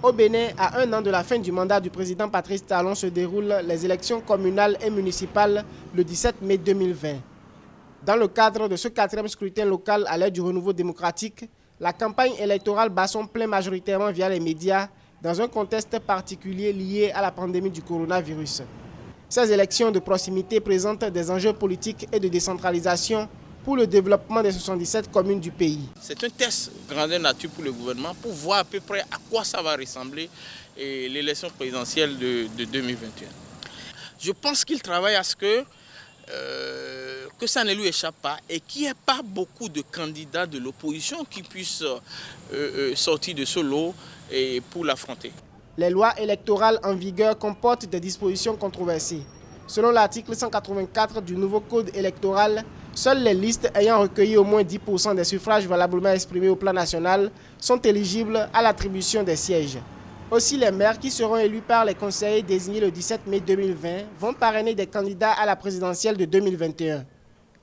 Au Bénin, à un an de la fin du mandat du président Patrice Talon, se déroulent les élections communales et municipales le 17 mai 2020. Dans le cadre de ce quatrième scrutin local à l'ère du renouveau démocratique, la campagne électorale bat son plein majoritairement via les médias dans un contexte particulier lié à la pandémie du coronavirus. Ces élections de proximité présentent des enjeux politiques et de décentralisation pour le développement des 77 communes du pays. C'est un test grandeur nature pour le gouvernement pour voir à peu près à quoi ça va ressembler l'élection présidentielle de 2021. Je pense qu'il travaille à ce que ça ne lui échappe pas et qu'il n'y ait pas beaucoup de candidats de l'opposition qui puissent sortir de ce lot pour l'affronter. Les lois électorales en vigueur comportent des dispositions controversées. Selon l'article 184 du nouveau code électoral, seules les listes ayant recueilli au moins 10% des suffrages valablement exprimés au plan national sont éligibles à l'attribution des sièges. Aussi, les maires qui seront élus par les conseillers désignés le 17 mai 2020 vont parrainer des candidats à la présidentielle de 2021.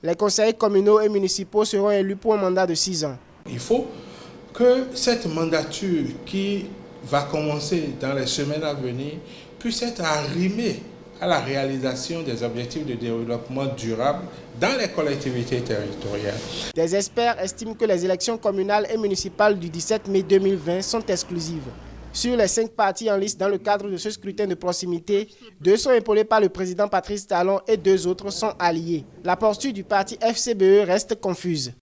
Les conseillers communaux et municipaux seront élus pour un mandat de 6 ans. Il faut que cette mandature qui va commencer dans les semaines à venir puisse être arrimée à la réalisation des objectifs de développement durable dans les collectivités territoriales. Des experts estiment que les élections communales et municipales du 17 mai 2020 sont exclusives. Sur les 5 partis en liste dans le cadre de ce scrutin de proximité, 2 sont épaulés par le président Patrice Talon et 2 autres sont alliés. La posture du parti FCBE reste confuse.